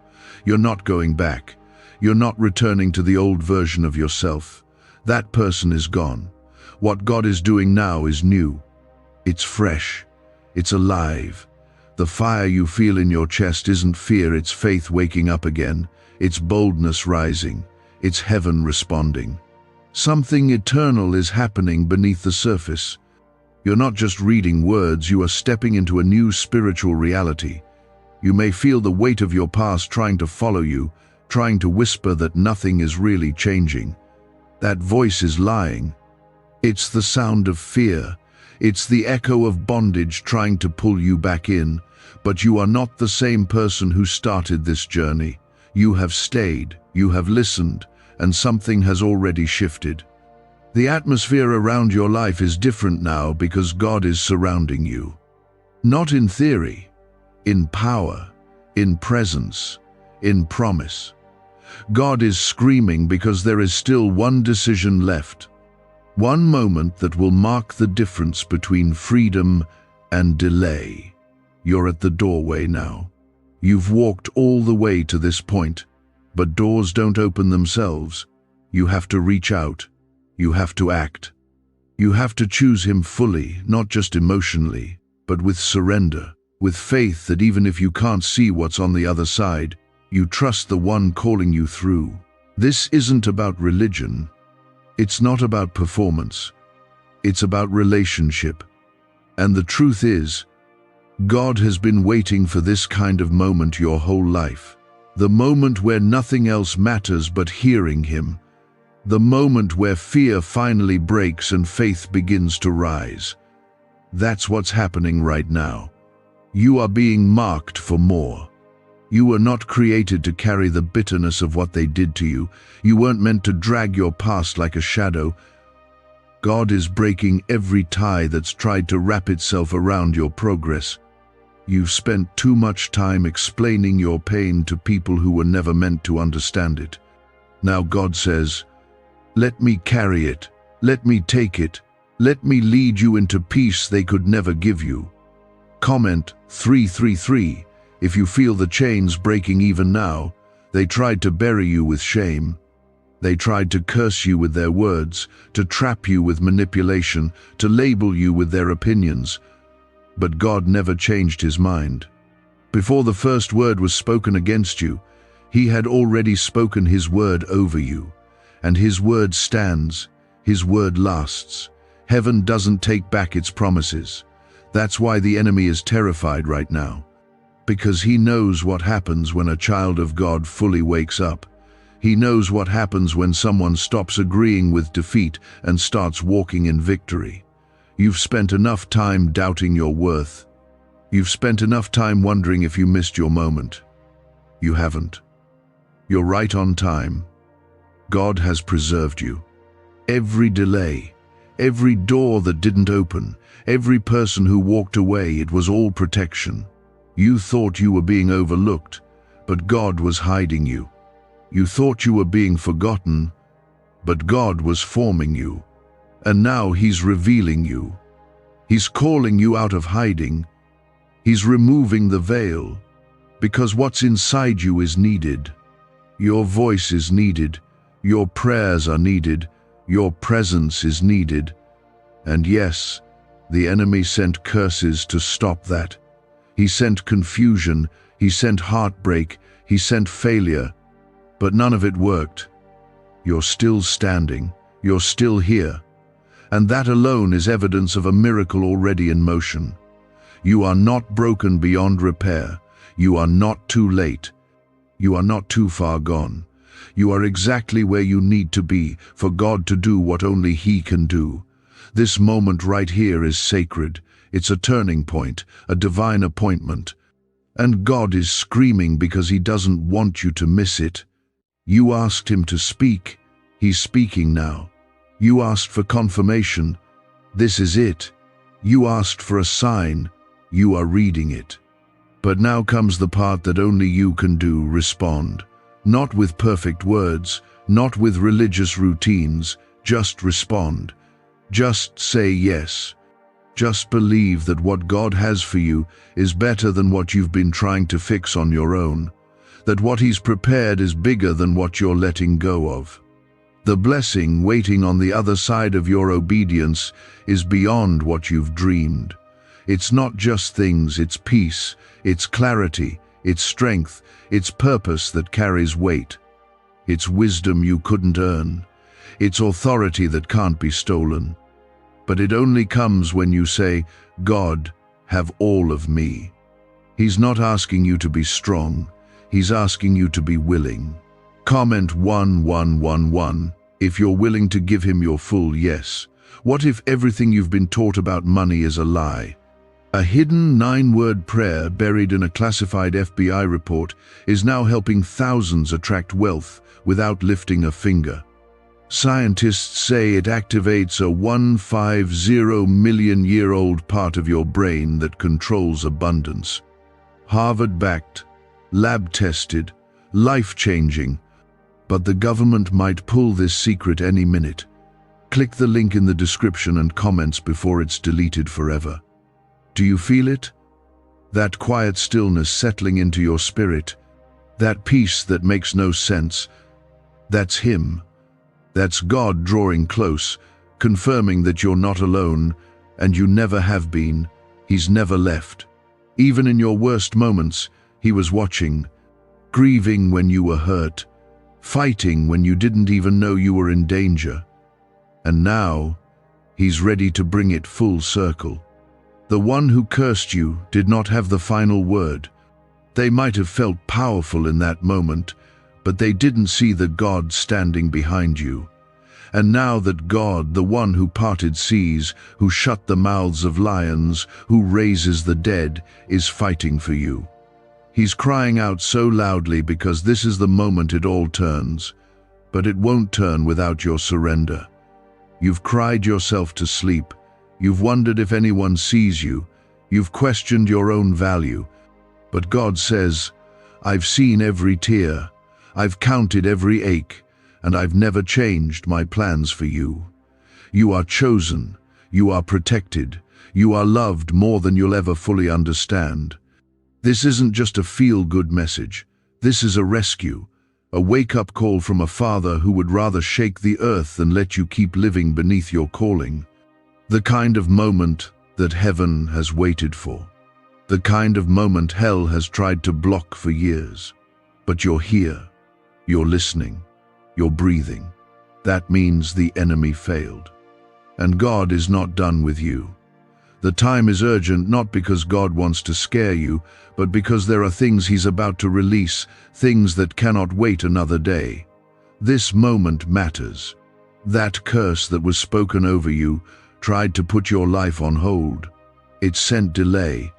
You're not going back. You're not returning to the old version of yourself. That person is gone. What God is doing now is new. It's fresh. It's alive. The fire you feel in your chest isn't fear, it's faith waking up again. It's boldness rising. It's heaven responding. Something eternal is happening beneath the surface. You're not just reading words, you are stepping into a new spiritual reality. You may feel the weight of your past trying to follow you, trying to whisper that nothing is really changing. That voice is lying. It's the sound of fear. It's the echo of bondage trying to pull you back in, but you are not the same person who started this journey. You have stayed, you have listened, and something has already shifted. The atmosphere around your life is different now because God is surrounding you. Not in theory, in power, in presence, in promise. God is screaming because there is still one decision left. One moment that will mark the difference between freedom and delay. You're at the doorway now. You've walked all the way to this point, but doors don't open themselves. You have to reach out. You have to act. You have to choose Him fully, not just emotionally, but with surrender, with faith that even if you can't see what's on the other side, you trust the one calling you through. This isn't about religion. It's not about performance. It's about relationship. And the truth is, God has been waiting for this kind of moment your whole life. The moment where nothing else matters but hearing Him. The moment where fear finally breaks and faith begins to rise. That's what's happening right now. You are being marked for more. You were not created to carry the bitterness of what they did to you. You weren't meant to drag your past like a shadow. God is breaking every tie that's tried to wrap itself around your progress. You've spent too much time explaining your pain to people who were never meant to understand it. Now God says, "Let me carry it. Let me take it. Let me lead you into peace they could never give you." Comment 333. If you feel the chains breaking even now, they tried to bury you with shame. They tried to curse you with their words, to trap you with manipulation, to label you with their opinions. But God never changed His mind. Before the first word was spoken against you, He had already spoken His word over you. And His word stands. His word lasts. Heaven doesn't take back its promises. That's why the enemy is terrified right now. Because he knows what happens when a child of God fully wakes up. He knows what happens when someone stops agreeing with defeat and starts walking in victory. You've spent enough time doubting your worth. You've spent enough time wondering if you missed your moment. You haven't. You're right on time. God has preserved you. Every delay, every door that didn't open, every person who walked away, it was all protection. You thought you were being overlooked, but God was hiding you. You thought you were being forgotten, but God was forming you. And now He's revealing you. He's calling you out of hiding. He's removing the veil, because what's inside you is needed. Your voice is needed. Your prayers are needed. Your presence is needed. And yes, the enemy sent curses to stop that. He sent confusion, he sent heartbreak, he sent failure, but none of it worked. You're still standing, you're still here, and that alone is evidence of a miracle already in motion. You are not broken beyond repair. You are not too late. You are not too far gone. You are exactly where you need to be for God to do what only He can do. This moment right here is sacred. It's a turning point, a divine appointment. And God is screaming because He doesn't want you to miss it. You asked Him to speak. He's speaking now. You asked for confirmation. This is it. You asked for a sign. You are reading it. But now comes the part that only you can do: respond. Not with perfect words, not with religious routines, just respond. Just say yes. Just believe that what God has for you is better than what you've been trying to fix on your own. That what He's prepared is bigger than what you're letting go of. The blessing waiting on the other side of your obedience is beyond what you've dreamed. It's not just things, it's peace, it's clarity, it's strength, it's purpose that carries weight. It's wisdom you couldn't earn. It's authority that can't be stolen. But it only comes when you say, "God, have all of me." He's not asking you to be strong. He's asking you to be willing. Comment 1111 if you're willing to give Him your full yes. What if everything you've been taught about money is a lie? A hidden 9-word prayer buried in a classified FBI report is now helping thousands attract wealth without lifting a finger. Scientists say it activates a 150-million-year-old part of your brain that controls abundance. Harvard-backed, lab-tested, life-changing, but the government might pull this secret any minute. Click the link in the description and comments before it's deleted forever. Do you feel it? That quiet stillness settling into your spirit, that peace that makes no sense, that's Him. That's God drawing close, confirming that you're not alone, and you never have been. He's never left. Even in your worst moments, He was watching, grieving when you were hurt, fighting when you didn't even know you were in danger. And now, He's ready to bring it full circle. The one who cursed you did not have the final word. They might have felt powerful in that moment, but they didn't see the God standing behind you. And now that God, the one who parted seas, who shut the mouths of lions, who raises the dead, is fighting for you. He's crying out so loudly because this is the moment it all turns. But it won't turn without your surrender. You've cried yourself to sleep. You've wondered if anyone sees you. You've questioned your own value. But God says, I've seen every tear. I've counted every ache, and I've never changed my plans for you. You are chosen. You are protected. You are loved more than you'll ever fully understand. This isn't just a feel-good message. This is a rescue, a wake-up call from a Father who would rather shake the earth than let you keep living beneath your calling. The kind of moment that heaven has waited for. The kind of moment hell has tried to block for years. But you're here. You're listening. You're breathing. That means the enemy failed. And God is not done with you. The time is urgent not because God wants to scare you, but because there are things He's about to release, things that cannot wait another day. This moment matters. That curse that was spoken over you tried to put your life on hold. It sent delay.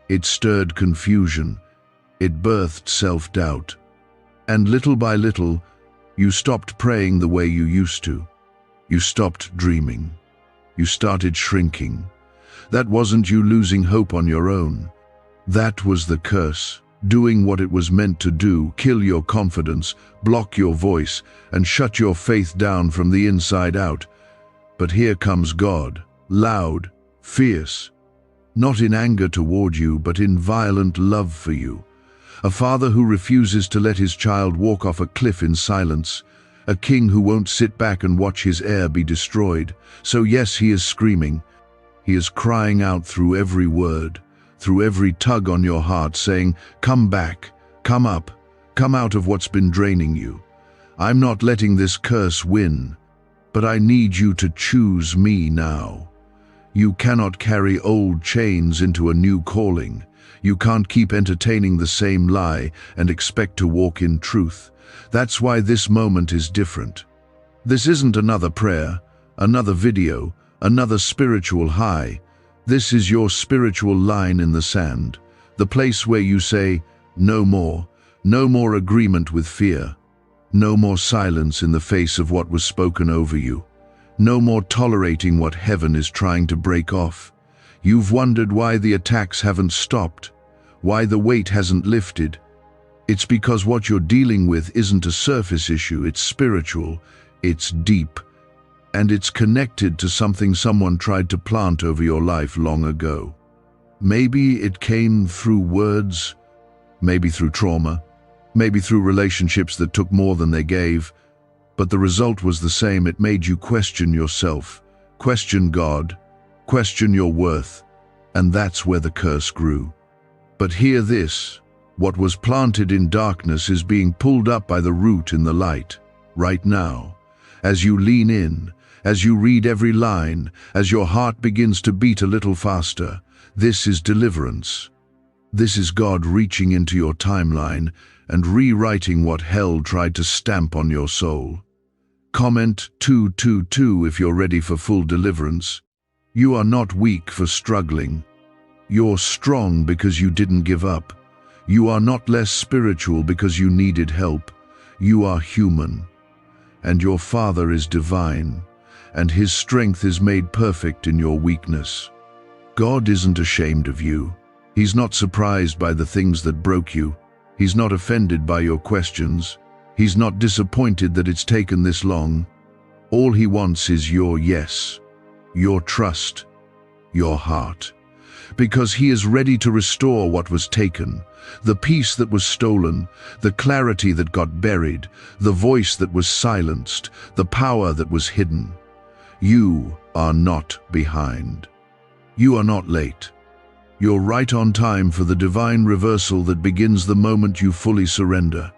It stirred confusion. It birthed self-doubt. And little by little, you stopped praying the way you used to. You stopped dreaming. You started shrinking. That wasn't you losing hope on your own. That was the curse, doing what it was meant to do, kill your confidence, block your voice, and shut your faith down from the inside out. But here comes God, loud, fierce, not in anger toward you, but in violent love for you. A father who refuses to let his child walk off a cliff in silence. A king who won't sit back and watch his heir be destroyed. So yes, He is screaming. He is crying out through every word, through every tug on your heart, saying, come back, come up, come out of what's been draining you. I'm not letting this curse win, but I need you to choose me now. You cannot carry old chains into a new calling. You can't keep entertaining the same lie and expect to walk in truth. That's why this moment is different. This isn't another prayer, another video, another spiritual high. This is your spiritual line in the sand, the place where you say, no more agreement with fear, no more silence in the face of what was spoken over you, no more tolerating what heaven is trying to break off. You've wondered why the attacks haven't stopped, why the weight hasn't lifted. It's because what you're dealing with isn't a surface issue, it's spiritual, it's deep, and it's connected to something someone tried to plant over your life long ago. Maybe it came through words, maybe through trauma, maybe through relationships that took more than they gave, but the result was the same. It made you question yourself, question God, question your worth, and that's where the curse grew. But hear this, what was planted in darkness is being pulled up by the root in the light, right now. As you lean in, as you read every line, as your heart begins to beat a little faster, this is deliverance. This is God reaching into your timeline and rewriting what hell tried to stamp on your soul. Comment 222 if you're ready for full deliverance. You are not weak for struggling. You're strong because you didn't give up. You are not less spiritual because you needed help. You are human. And your Father is divine, and His strength is made perfect in your weakness. God isn't ashamed of you. He's not surprised by the things that broke you. He's not offended by your questions. He's not disappointed that it's taken this long. All He wants is your yes, your trust, your heart. Because He is ready to restore what was taken, the peace that was stolen, the clarity that got buried, the voice that was silenced, the power that was hidden. You are not behind. You are not late. You're right on time for the divine reversal that begins the moment you fully surrender.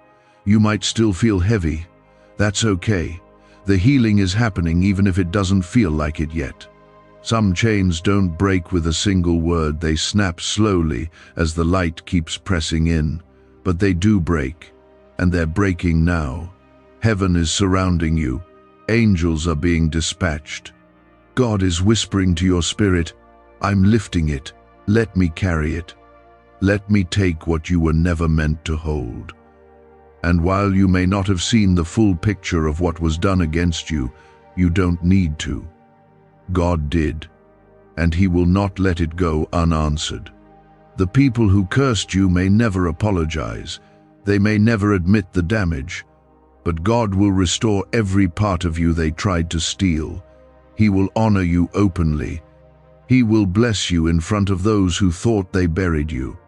You might still feel heavy. That's okay. The healing is happening even if it doesn't feel like it yet. Some chains don't break with a single word, they snap slowly as the light keeps pressing in. But they do break, and they're breaking now. Heaven is surrounding you. Angels are being dispatched. God is whispering to your spirit, I'm lifting it. Let me carry it. Let me take what you were never meant to hold. And while you may not have seen the full picture of what was done against you, you don't need to. God did, and He will not let it go unanswered. The people who cursed you may never apologize. They may never admit the damage, but God will restore every part of you they tried to steal. He will honor you openly. He will bless you in front of those who thought they buried you,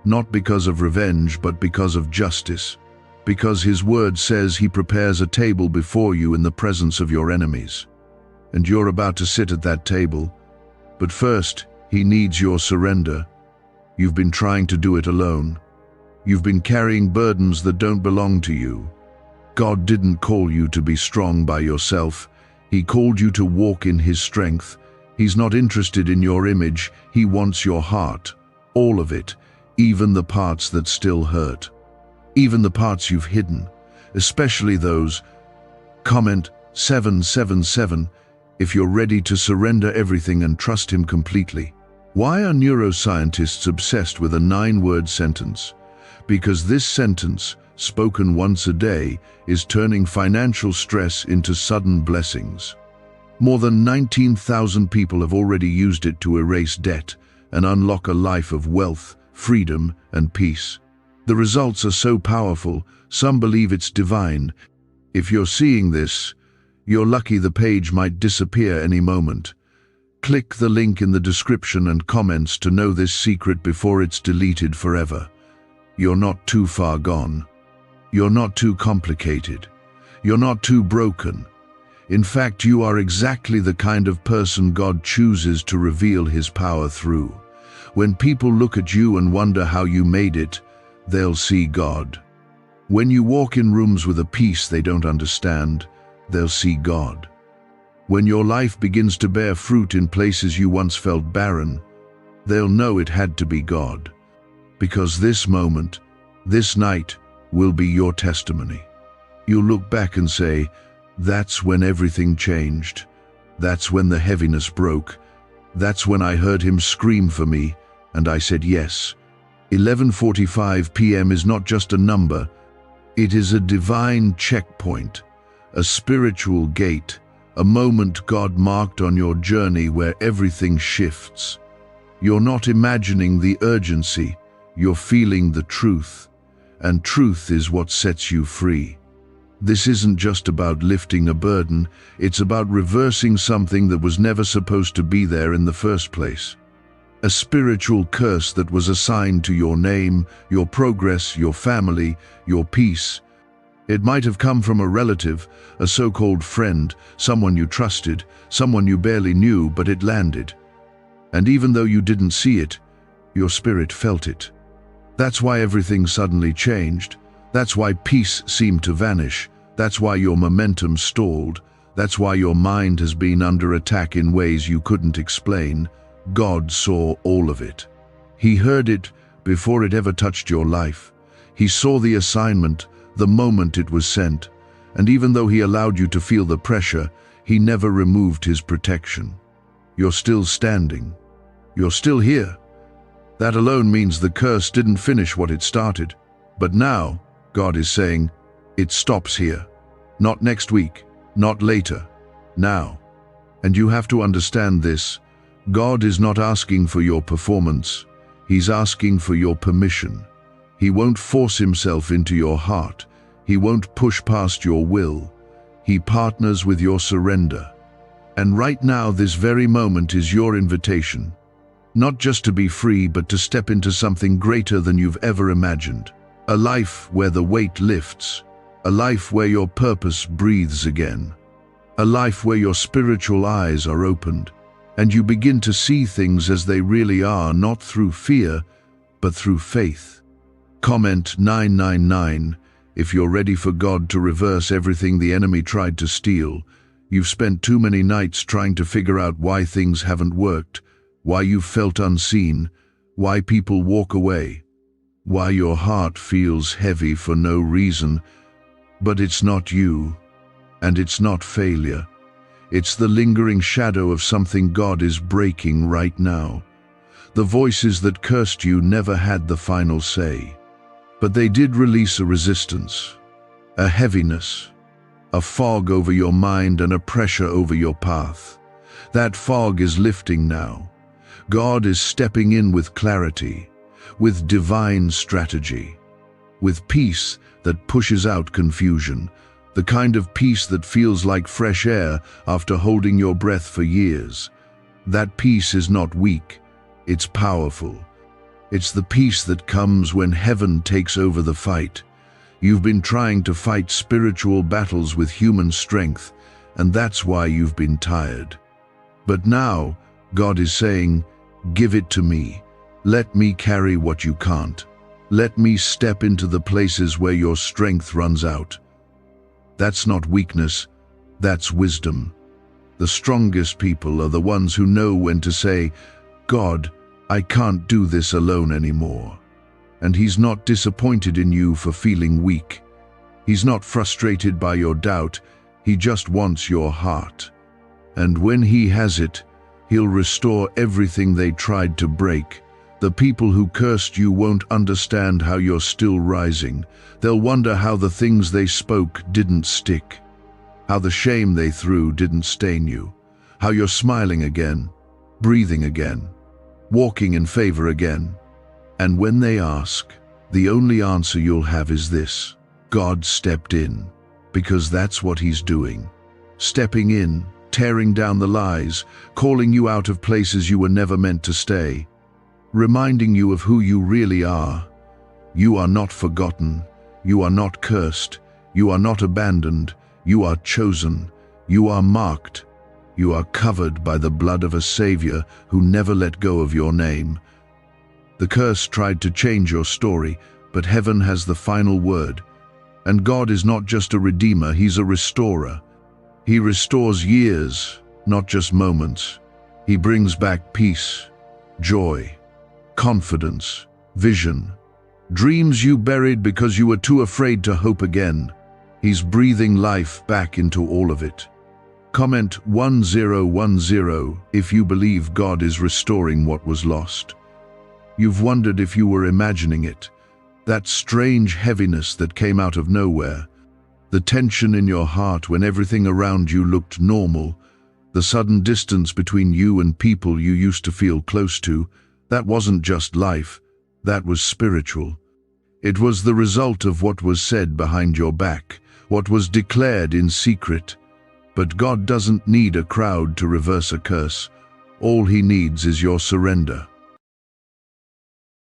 not because of revenge, but because of justice. Because His word says He prepares a table before you in the presence of your enemies. And you're about to sit at that table. But first, He needs your surrender. You've been trying to do it alone. You've been carrying burdens that don't belong to you. God didn't call you to be strong by yourself. He called you to walk in His strength. He's not interested in your image. He wants your heart. All of it, even the parts that still hurt. Even the parts you've hidden, especially those. Comment 777 if you're ready to surrender everything and trust Him completely. Why are neuroscientists obsessed with a 9-word sentence? Because this sentence, spoken once a day, is turning financial stress into sudden blessings. More than 19,000 people have already used it to erase debt and unlock a life of wealth, freedom, and peace. The results are so powerful, some believe it's divine. If you're seeing this, you're lucky. The page might disappear any moment. Click the link in the description and comments to know this secret before it's deleted forever. You're not too far gone. You're not too complicated. You're not too broken. In fact, you are exactly the kind of person God chooses to reveal His power through. When people look at you and wonder how you made it, they'll see God. When you walk in rooms with a peace they don't understand, they'll see God. When your life begins to bear fruit in places you once felt barren, they'll know it had to be God. Because this moment, this night, will be your testimony. You'll look back and say, that's when everything changed. That's when the heaviness broke. That's when I heard Him scream for me, and I said yes. 11:45 p.m. is not just a number. It is a divine checkpoint, a spiritual gate, a moment God marked on your journey where everything shifts. You're not imagining the urgency, you're feeling the truth, and truth is what sets you free. This isn't just about lifting a burden, it's about reversing something that was never supposed to be there in the first place. A spiritual curse that was assigned to your name, your progress, your family, your peace. It might have come from a relative, a so-called friend, someone you trusted, someone you barely knew, but it landed. And even though you didn't see it, your spirit felt it. That's why everything suddenly changed. That's why peace seemed to vanish. That's why your momentum stalled. That's why your mind has been under attack in ways you couldn't explain. God saw all of it. He heard it before it ever touched your life. He saw the assignment, the moment it was sent. And even though he allowed you to feel the pressure, he never removed his protection. You're still standing. You're still here. That alone means the curse didn't finish what it started. But now, God is saying, it stops here. Not next week, not later, now. And you have to understand this. God is not asking for your performance. He's asking for your permission. He won't force himself into your heart. He won't push past your will. He partners with your surrender. And right now, this very moment is your invitation. Not just to be free, but to step into something greater than you've ever imagined. A life where the weight lifts. A life where your purpose breathes again. A life where your spiritual eyes are opened, and you begin to see things as they really are, not through fear, but through faith. Comment 999 if you're ready for God to reverse everything the enemy tried to steal. You've spent too many nights trying to figure out why things haven't worked, why you've felt unseen, why people walk away, why your heart feels heavy for no reason. But it's not you, and it's not failure. It's the lingering shadow of something God is breaking right now. The voices that cursed you never had the final say, but they did release a resistance, a heaviness, a fog over your mind and a pressure over your path. That fog is lifting now. God is stepping in with clarity, with divine strategy, with peace that pushes out confusion, the kind of peace that feels like fresh air after holding your breath for years. That peace is not weak, it's powerful. It's the peace that comes when heaven takes over the fight. You've been trying to fight spiritual battles with human strength, and that's why you've been tired. But now, God is saying, give it to me. Let me carry what you can't. Let me step into the places where your strength runs out. That's not weakness, that's wisdom. The strongest people are the ones who know when to say, God, I can't do this alone anymore. And He's not disappointed in you for feeling weak. He's not frustrated by your doubt, He just wants your heart. And when He has it, He'll restore everything they tried to break. The people who cursed you won't understand how you're still rising. They'll wonder how the things they spoke didn't stick, how the shame they threw didn't stain you, how you're smiling again, breathing again, walking in favor again. And when they ask, the only answer you'll have is this: God stepped in, because that's what He's doing. Stepping in, tearing down the lies, calling you out of places you were never meant to stay, reminding you of who you really are. You are not forgotten. You are not cursed. You are not abandoned. You are chosen. You are marked. You are covered by the blood of a Savior who never let go of your name. The curse tried to change your story, but heaven has the final word. And God is not just a redeemer, He's a restorer. He restores years, not just moments. He brings back peace, joy, confidence, vision, dreams you buried because you were too afraid to hope again. He's breathing life back into all of it. Comment 1010 if you believe God is restoring what was lost. You've wondered if you were imagining it, that strange heaviness that came out of nowhere, the tension in your heart when everything around you looked normal, the sudden distance between you and people you used to feel close to. That wasn't just life, that was spiritual. It was the result of what was said behind your back, what was declared in secret. But God doesn't need a crowd to reverse a curse. All He needs is your surrender.